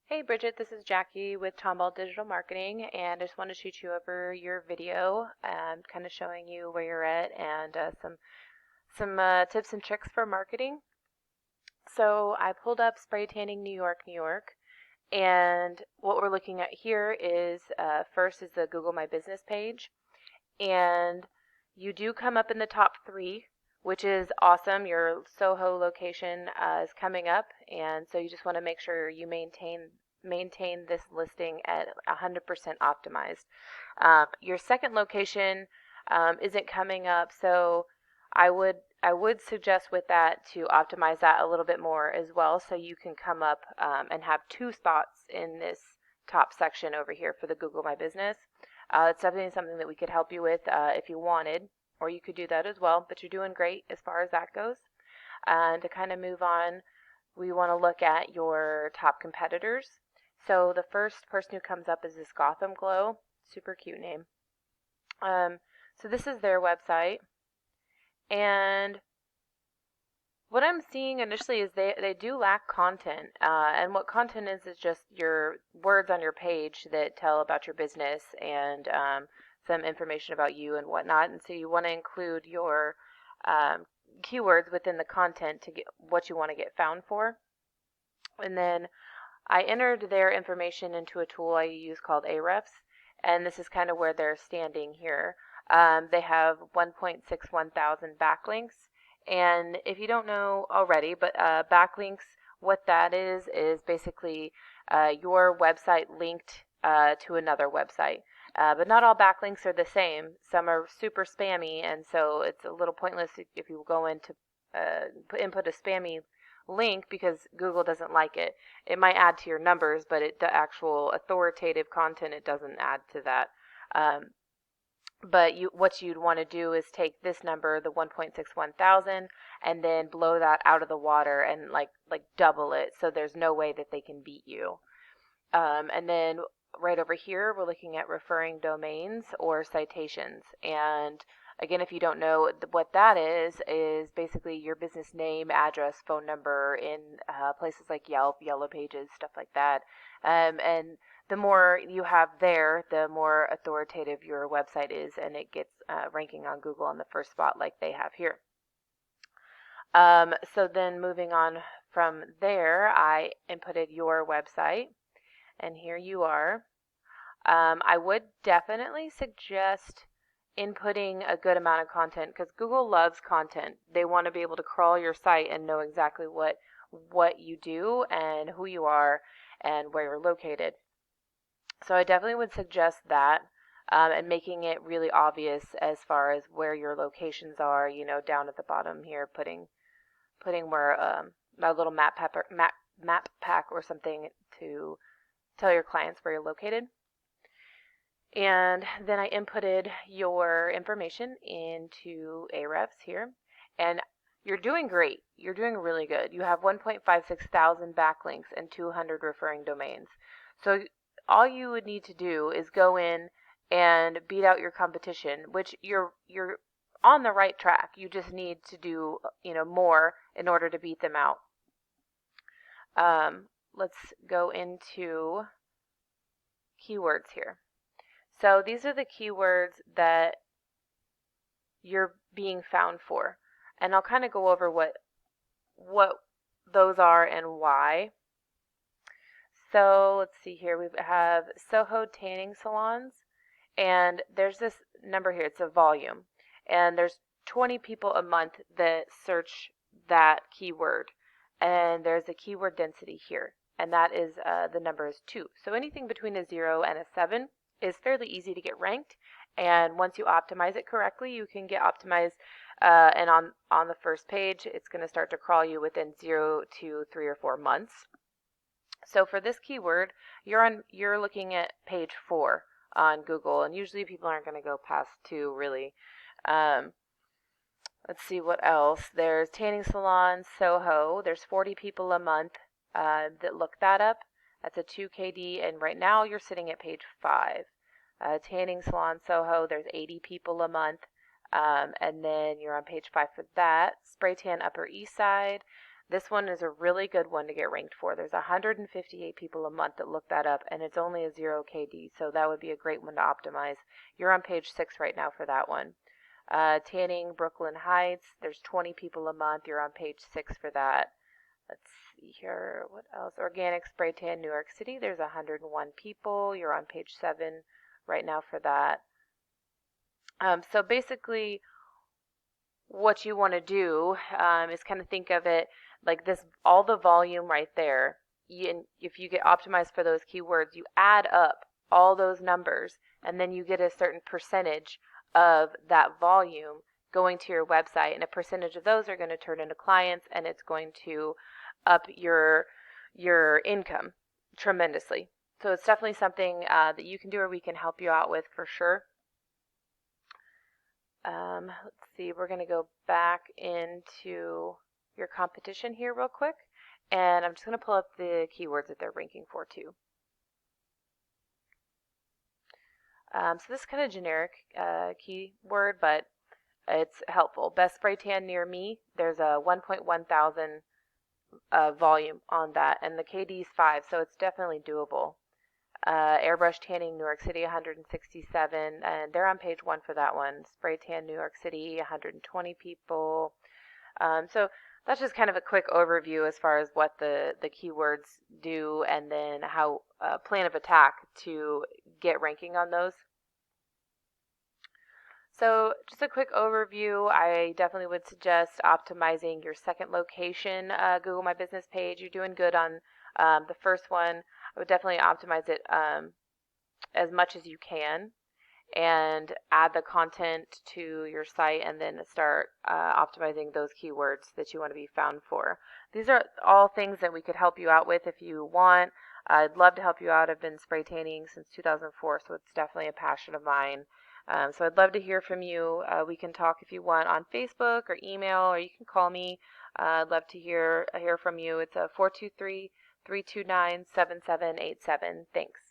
Hey Bridget, this is Jackie with Tomball Digital Marketing, and I just want to shoot you over your video, kind of showing you where you're at and some tips and tricks for marketing. So I pulled up Spray Tanning New York, New York, and what we're looking at here is first is the Google My Business page, and you do come up in the top 3, which is awesome. Your Soho location is coming up, and so you just want to make sure you maintain this listing at 100% optimized. Your second location isn't coming up, so I would suggest with that to optimize that a little bit more as well, so you can come up and have 2 spots in this top section over here for the Google My Business. It's definitely something that we could help you with if you wanted, or you could do that as well, but you're doing great as far as that goes. And to kind of move on, we want to look at your top competitors. So the first person who comes up is this Gotham Glow, super cute name. So this is their website, and what I'm seeing initially is they do lack content, and what content is just your words on your page that tell about your business and some information about you and whatnot. And so you want to include your keywords within the content to get what you want to get found for. And then I entered their information into a tool I use called Ahrefs, and this is kind of where they're standing here. They have 1.61 thousand backlinks. And if you don't know already, but backlinks, what that is basically your website linked to another website. But not all backlinks are the same. Some are super spammy, and so it's a little pointless if you go in to input a spammy link because Google doesn't like it. It might add to your numbers, but the actual authoritative content, it doesn't add to that. But what you'd want to do is take this number, the 1.61 thousand, and then blow that out of the water and like double it, so there's no way that they can beat you. And then right over here, we're looking at referring domains or citations. And again, if you don't know what that is basically your business name, address, phone number in places like Yelp, Yellow Pages, stuff like that. And the more you have there, the more authoritative your website is, and it gets ranking on Google on the first spot like they have here. So then moving on from there, I inputted your website, and here you are. I would definitely suggest inputting a good amount of content because Google loves content. They want to be able to crawl your site and know exactly what you do and who you are and where you're located. So I definitely would suggest that, and making it really obvious as far as where your locations are, down at the bottom here, putting where a little map pack or something to tell your clients where you're located. And then I inputted your information into Ahrefs here, and you're doing great. You're doing really good. You have 1.56 thousand backlinks and 200 referring domains. So all you would need to do is go in and beat out your competition, which you're on the right track. You just need to do more in order to beat them out. Let's go into keywords here. So these are the keywords that you're being found for, and I'll kind of go over what those are and why. So let's see here. We have Soho tanning salons, and there's this number here. It's a volume, and there's 20 people a month that search that keyword, and there's a keyword density here, and that is the number is 2. So anything between a 0 and a 7 is fairly easy to get ranked, and once you optimize it correctly, you can get optimized, and on the first page, it's going to start to crawl you within 0 to 3 or 4 months. So for this keyword, you're looking at page 4 on Google, and usually people aren't going to go past 2 really. Let's see what else. There's tanning salon Soho. There's 40 people a month that look that up. That's a 2 KD, and right now you're sitting at page 5. Tanning salon Soho, there's 80 people a month, and then you're on page 5 for that. Spray tan Upper East Side, This one is a really good one to get ranked for. There's 158 people a month that look that up, and it's only a 0 KD, so that would be a great one to optimize. You're on page 6 right now for that one. Tanning Brooklyn Heights, there's 20 people a month. You're on page 6 for that. Let's see here, what else? Organic Spray Tan New York City, there's 101 people. You're on page 7 right now for that. So basically, what you want to do is kind of think of it like this, all the volume right there. If you get optimized for those keywords, you add up all those numbers, and then you get a certain percentage of that volume going to your website, and a percentage of those are going to turn into clients, and it's going to up your income tremendously. So it's definitely something that you can do, or we can help you out with for sure. Let's see, we're going to go back into your competition here real quick, and I'm just going to pull up the keywords that they're ranking for too. So this is kind of generic keyword, but it's helpful. Best spray tan near me, there's a 1.1 thousand volume on that, and the KD is 5, so it's definitely doable. Airbrush Tanning New York City, 167, and they're on page 1 for that one. Spray Tan New York City, 120 people. So that's just kind of a quick overview as far as what the keywords do, and then how plan of attack to get ranking on those. So just a quick overview, I definitely would suggest optimizing your second location, Google My Business page. You're doing good on the first one. I would definitely optimize it as much as you can, and add the content to your site, and then start optimizing those keywords that you want to be found for. These are all things that we could help you out with if you want. I'd love to help you out. I've been spray tanning since 2004, so it's definitely a passion of mine. So I'd love to hear from you. We can talk if you want on Facebook or email, or you can call me. I'd love to hear from you. It's a 423-329-7787. Thanks.